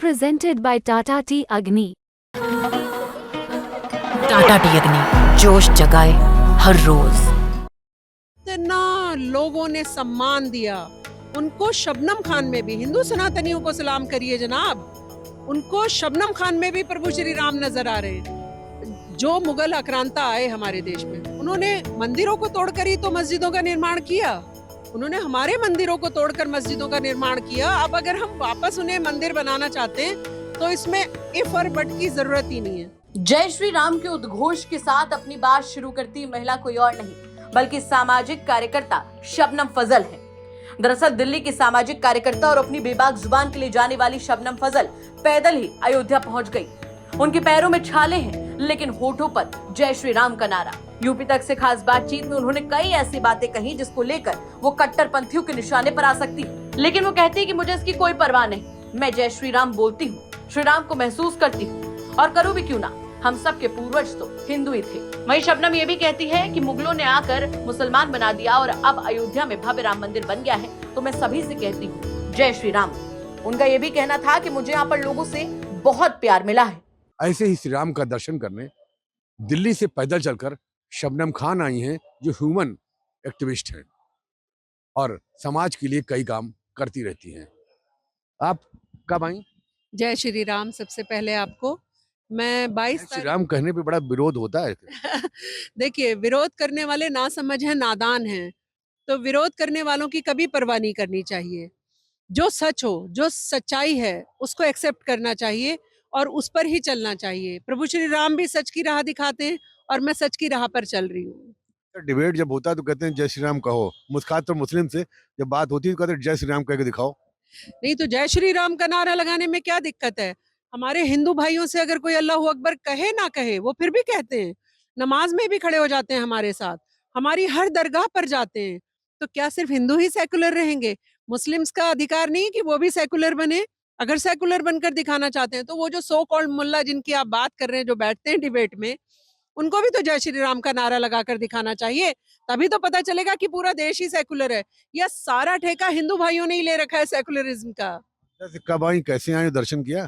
presented by Tata Tea Agni. Tata T अग्नि जोश जगाए हर रोज। इतना लोगों ने सम्मान दिया उनको। शबनम खान में भी, हिंदू सनातनियों को सलाम करिए जनाब, उनको शबनम खान में भी प्रभु श्री राम नजर आ रहे हैं। जो मुगल आक्रांता आए हमारे देश में, उन्होंने मंदिरों को तोड़कर ही तो मस्जिदों का निर्माण किया। उन्होंने हमारे मंदिरों को तोड़कर मस्जिदों का निर्माण किया। अब अगर हम वापस उन्हें मंदिर बनाना चाहते हैं तो इसमें इफ और बट की जरूरत ही नहीं है। जय श्री राम के उद्घोष के साथ अपनी बात शुरू करती महिला कोई और नहीं बल्कि सामाजिक कार्यकर्ता शबनम फजल है। दरअसल दिल्ली की सामाजिक कार्यकर्ता और अपनी बेबाक जुबान के लिए जाने वाली शबनम फजल पैदल ही अयोध्या पहुंच गई। उनके पैरों में छाले हैं लेकिन होठों पर जय श्री राम का नारा। यूपी तक से खास बातचीत में उन्होंने कई ऐसी बातें कही जिसको लेकर वो कट्टरपंथियों के निशाने पर आ सकती है, लेकिन वो कहती है कि मुझे इसकी कोई परवाह नहीं। मैं जय श्री राम बोलती हूँ, श्री राम को महसूस करती हूँ और करूँ भी क्यों ना, हम सब के पूर्वज तो हिंदू ही थे। वहीं शबनम ये भी कहती है कि मुगलों ने आकर मुसलमान बना दिया और अब अयोध्या में भव्य राम मंदिर बन गया है, तो मैं सभी से कहती हूँ जय श्री राम। उनका ये भी कहना था कि मुझे यहाँ पर लोगों से बहुत प्यार मिला है। ऐसे ही श्री राम का दर्शन करने दिल्ली से पैदल चलकर शबनम खान आई हैं, जो ह्यूमन एक्टिविस्ट हैं और समाज के लिए कई काम करती रहती हैं। आप कब आई? जय श्री राम। सबसे पहले आपको मैं 22 श्री राम कहने पे बड़ा विरोध होता है। देखिए, विरोध करने वाले ना समझ हैं, नादान हैं। तो विरोध करने वालों की कभी परवाह नहीं करनी चाहिए। जो सच हो, जो सच्चाई है, उसको एक्सेप्ट करना चाहिए और उस पर ही चलना चाहिए। प्रभु श्री राम भी सच की राह दिखाते हैं और मैं सच की राह पर चल रही हूँ। डिबेट जब होता है तो कहते हैं जय श्री राम कहो, खासतौर मुस्लिम से जब बात होती है तो कहते हैं जय श्री राम कह के दिखाओ। नहीं तो जय श्री राम का नारा लगाने में क्या दिक्कत है? हमारे हिंदू भाइयों से अगर कोई अल्लाह अकबर कहे ना कहे, वो फिर भी कहते हैं। नमाज में भी खड़े हो जाते हैं हमारे साथ, हमारी हर दरगाह पर जाते हैं। तो क्या सिर्फ हिंदू ही सेकुलर रहेंगे? मुस्लिम्स का अधिकार नहीं कि वो भी सेकुलर बने? अगर सेकुलर बनकर दिखाना चाहते हैं तो वो जो सो कॉल्ड मुल्ला जिनकी आप बात कर रहे हैं, जो बैठते हैं डिबेट में, उनको भी तो जय श्री राम का नारा लगाकर दिखाना चाहिए। तभी तो पता चलेगा कि पूरा देश ही सेकुलर है या सारा ठेका हिंदू भाइयों ने ही ले रखा है सेकुलरिज्म का। कब आई, कैसे आई, दर्शन किया?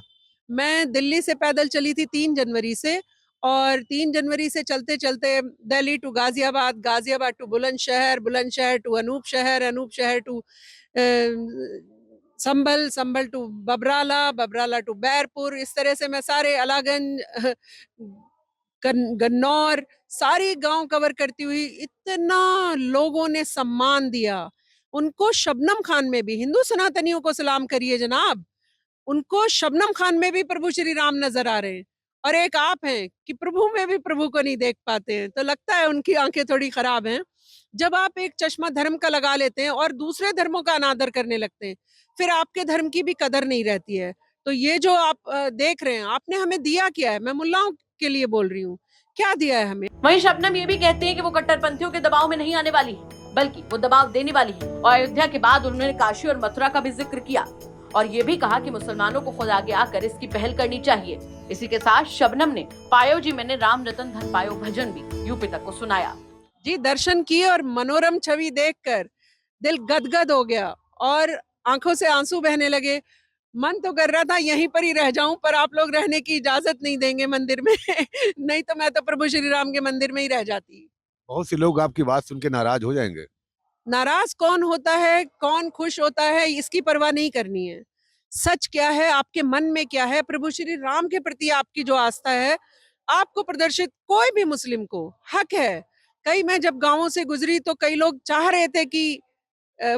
मैं दिल्ली से पैदल चली थी 3 जनवरी से, और 3 जनवरी से चलते चलते Delhi to Ghaziabad, Ghaziabad to Bulandshahr, Bulandshahr to Anup Shahr, Anup Shahr to Sambhal, Sambhal to Babrala, Babrala to Bairpur. इस तरह से मैं सारे अलागंज, गन्नौर, सारे गांव कवर करती हुई। इतना लोगों ने सम्मान दिया उनको। शबनम खान में भी, हिंदू सनातनियों को सलाम करिए जनाब, उनको शबनम खान में भी प्रभु श्री राम नजर आ रहे हैं। और एक आप हैं कि प्रभु में भी प्रभु को नहीं देख पाते हैं, तो लगता है उनकी आंखें थोड़ी खराब हैं। जब आप एक चश्मा धर्म का लगा लेते हैं और दूसरे धर्मों का अनादर करने लगते हैं, फिर आपके धर्म की भी कदर नहीं रहती है। तो ये जो आप देख रहे हैं, आपने हमें दिया क्या है? मैं मुल्लाओं के लिए बोल रही हूँ, क्या दिया है हमें? वहीं शबनम ये भी कहती है कि वो कट्टरपंथियों के दबाव में नहीं आने वाली है, बल्कि वो दबाव देने वाली है। और अयोध्या के बाद उन्होंने काशी और मथुरा का भी जिक्र किया और ये भी कहा कि मुसलमानों को खुद आगे आकर इसकी पहल करनी चाहिए। इसी के साथ शबनम ने पायो जी मैंने राम रतन धन पायो भजन भी यूपी तक को सुनाया। जी, दर्शन किए और मनोरम छवि देखकर दिल गदगद हो गया और आंखों से आंसू बहने लगे। मन तो कर रहा था यहीं पर ही रह जाऊं, पर आप लोग रहने की इजाजत नहीं देंगे मंदिर में। नहीं तो मैं तो प्रभु श्री राम के मंदिर में ही रह जाती। बहुत से लोग आपकी बात सुन के नाराज हो जाएंगे। नाराज कौन होता है, कौन खुश होता है, इसकी परवाह नहीं करनी है। सच क्या है, आपके मन में क्या है, प्रभु श्री राम के प्रति आपकी जो आस्था है, आपको प्रदर्शित, कोई भी मुस्लिम को हक है। कई मैं जब गांवों से गुजरी तो कई लोग चाह रहे थे कि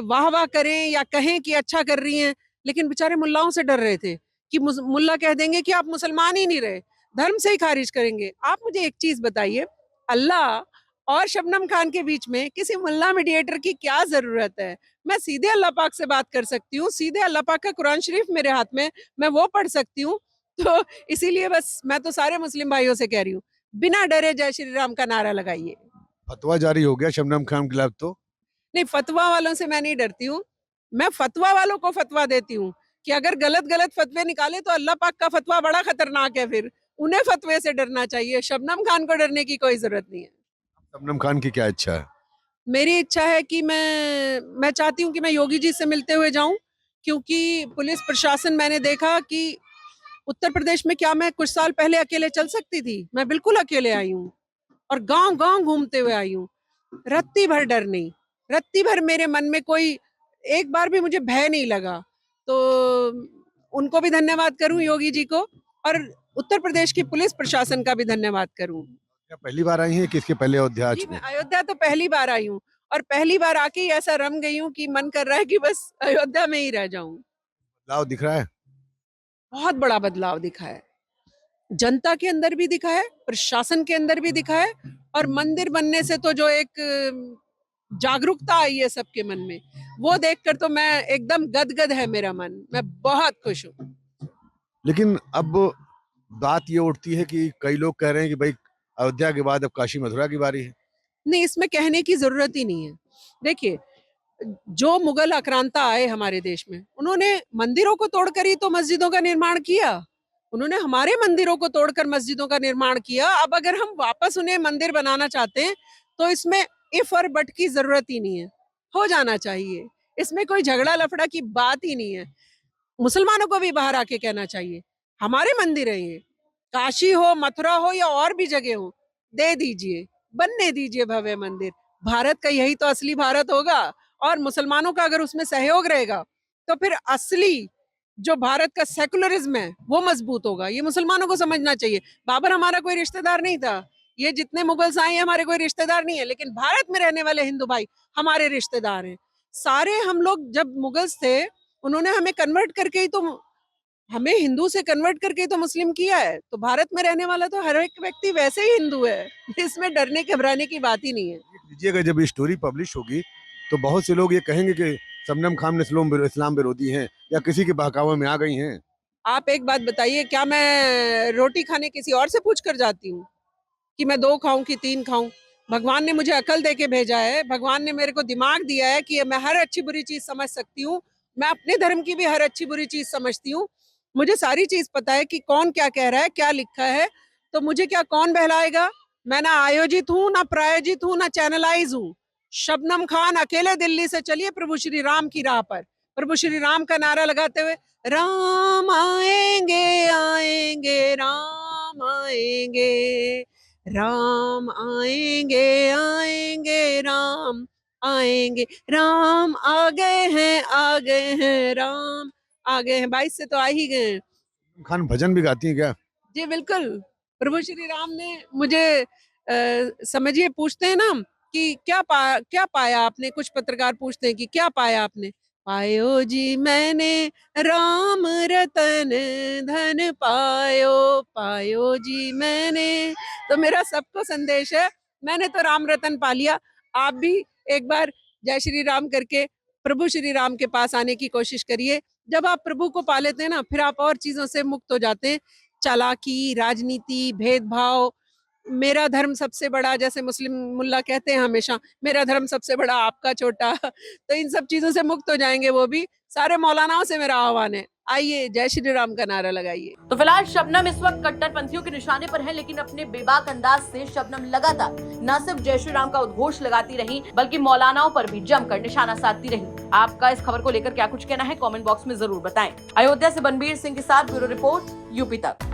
वाह वाह करें या कहें कि अच्छा कर रही हैं, लेकिन बेचारे मुल्लाओं से डर रहे थे कि मुल्ला कह देंगे कि आप मुसलमान ही नहीं रहे, धर्म से ही खारिज करेंगे। आप मुझे एक चीज बताइए, अल्लाह और शबनम खान के बीच में किसी मुल्ला मीडिएटर की क्या जरूरत है? मैं सीधे अल्लाह पाक से बात कर सकती हूँ, सीधे अल्लाह पाक का कुरान शरीफ मेरे हाथ में, मैं वो पढ़ सकती हूँ। तो इसीलिए बस मैं तो सारे मुस्लिम भाइयों से कह रही हूँ, बिना डरे जय श्री राम का नारा लगाइए। फतवा जारी हो गया शबनम खान के खिलाफ तो? नहीं, फतवा वालों से मैं नहीं डरती हूँ। मैं फतवा वालों को फतवा देती हूँ कि अगर गलत गलत फतवे निकाले तो अल्लाह पाक का फतवा बड़ा खतरनाक है, फिर उन्हें फतवे से डरना चाहिए। शबनम खान को डरने की कोई जरूरत नहीं है। शबनम खान की क्या इच्छा है? मेरी इच्छा है कि मैं चाहती हूँ कि मैं योगी जी से मिलते हुए जाऊं, क्योंकि पुलिस प्रशासन, मैंने देखा कि उत्तर प्रदेश में क्या मैं कुछ साल पहले अकेले चल सकती थी? मैं बिल्कुल अकेले आई हूँ और गांव-गांव घूमते हुए आई हूँ। रत्ती भर डर नहीं, रत्ती भर मेरे मन में कोई एक बार भी मुझे भय नहीं लगा। तो उनको भी धन्यवाद करूँ योगी जी को और उत्तर प्रदेश की पुलिस प्रशासन का भी धन्यवाद करूँ। क्या पहली बार आई हैं कि इसके पहले अयोध्या आ जी, चुके मैं हैं? अयोध्या तो पहली बार आई हूँ और पहली बार आके ही ऐसा रम गई हूँ कि मन कर रहा है कि बस अयोध्या में ही रह जाऊँ। बदलाव दिख रहा है? बहुत बड़ा बदलाव दिखा है। जनता के अंदर भी दिखा है, प्रशासन के अंदर भी दिखा है और मंदिर बनने से तो जो एक जागरूकता आई है सबके मन में, वो देखकर तो मैं एकदम गदगद है मेरा मन। मैं बहुत खुश हूँ। लेकिन अब बात ये उठती है कि कई लोग कह रहे हैं कि भाई अयोध्या के बाद अब काशी मथुरा की बारी है। नहीं, इसमें कहने की ज़रूरत ही नहीं है। देखिए, जो मुगल आक्रांता आए हमारे देश में, उन्होंने मंदिरों को तोड़कर ही तो मस्जिदों का निर्माण किया। उन्होंने हमारे मंदिरों को तोड़कर मस्जिदों का निर्माण किया। अब अगर हम वापस उन्हें मंदिर बनाना चाहते हैं, तो इसमें इफ और बट की ज़रूरत ही नहीं है। हो जाना चाहिए। इसमें कोई झगड़ा लफड़ा की बात ही नहीं है। मुसलमानों को भी बाहर आके कहना चाहिए, हमारे मंदिर हैं ये, काशी हो, मथुरा हो या और भी जगह हो, दे दीजिए, बनने दीजिए भव्य मंदिर। भारत का यही तो असली भारत होगा और मुसलमानों का अगर उसमें सहयोग रहेगा, तो फिर असली जो भारत का सेकुलरिज्म है, वो मजबूत होगा। ये मुसलमानों को समझना चाहिए। बाबर हमारा कोई रिश्तेदार नहीं था। ये जितने मुगल्स आए हैं हमारे कोई रिश्तेदार नहीं है, लेकिन भारत में रहने वाले हिंदू भाई हमारे रिश्तेदार हैं। सारे हम लोग जब मुगल्स थे, उन्होंने हमें कन्वर्ट करके ही तो हमें हिंदू से कन्वर्ट करके ही तो मुस्लिम किया है। तो भारत में रहने वाला तो हर एक व्यक्ति वैसे ही हिंदू है। इसमें डरने घबराने की बात ही नहीं है। लीजिएगा, जब ये स्टोरी पब्लिश होगी तो बहुत से लोग ये कहेंगे कि शबनम खान इस्लाम विरोधी हैं या किसी के बहकावे में आ गई हैं। आप एक बात बताइए, क्या मैं रोटी खाने किसी और से पूछ कर जाती हूँ कि मैं 2 खाऊं कि 3 खाऊं? भगवान ने मुझे अकल दे के भेजा है। भगवान ने मेरे को दिमाग दिया है कि मैं हर अच्छी बुरी चीज समझ सकती हूँ। मैं अपने धर्म की भी हर अच्छी बुरी चीज समझती हूँ। मुझे सारी चीज पता है कि कौन क्या कह रहा है, क्या लिखा है। तो मुझे क्या कौन बहलाएगा? मैं ना आयोजित हूँ, ना प्रायोजित हूँ, ना चैनलाइज हूँ। शबनम खान अकेले दिल्ली से चलिए प्रभु श्री राम की राह पर, प्रभु श्री राम का नारा लगाते हुए, राम आएंगे आएंगे राम आएंगे, राम आएंगे आएंगे राम आएंगे, राम आ गए हैं राम आ गए हैं। 22 से तो आ ही गए हैं। खान भजन भी गाती हैं क्या? जी बिल्कुल। प्रभु श्री राम ने मुझे समझिए, पूछते हैं ना कि क्या पाया आपने? कुछ पत्रकार पूछते हैं कि क्या पाया आपने? पायो जी मैंने राम रतन धन पायो, पायो जी मैंने। तो मेरा सबको संदेश है, मैंने तो राम रतन पा लिया। आप भी एक बार जय श्री राम करके प्रभु श्री राम के पास आने की कोशिश करिए। जब आप प्रभु को पा लेते हैं ना, फिर आप और चीजों से मुक्त हो जाते हैं। चालाकी, राजनीति, भेदभाव, मेरा धर्म सबसे बड़ा, जैसे मुस्लिम मुल्ला कहते हैं हमेशा, मेरा धर्म सबसे बड़ा आपका छोटा। तो इन सब चीजों से मुक्त हो जाएंगे वो भी। सारे मौलानाओं से मेरा आह्वान है, आइए जय श्री राम का नारा लगाइए। तो फिलहाल शबनम इस वक्त कट्टरपंथियों के निशाने पर है, लेकिन अपने बेबाक अंदाज से शबनम लगातार न सिर्फ जय श्री राम का उद्घोष लगाती रही, बल्कि मौलानाओं पर भी जमकर निशाना साधती रही। आपका इस खबर को लेकर क्या कुछ कहना है, कमेंट बॉक्स में जरूर बताएं। अयोध्या से बनबीर सिंह के साथ ब्यूरो रिपोर्ट, यूपी तक।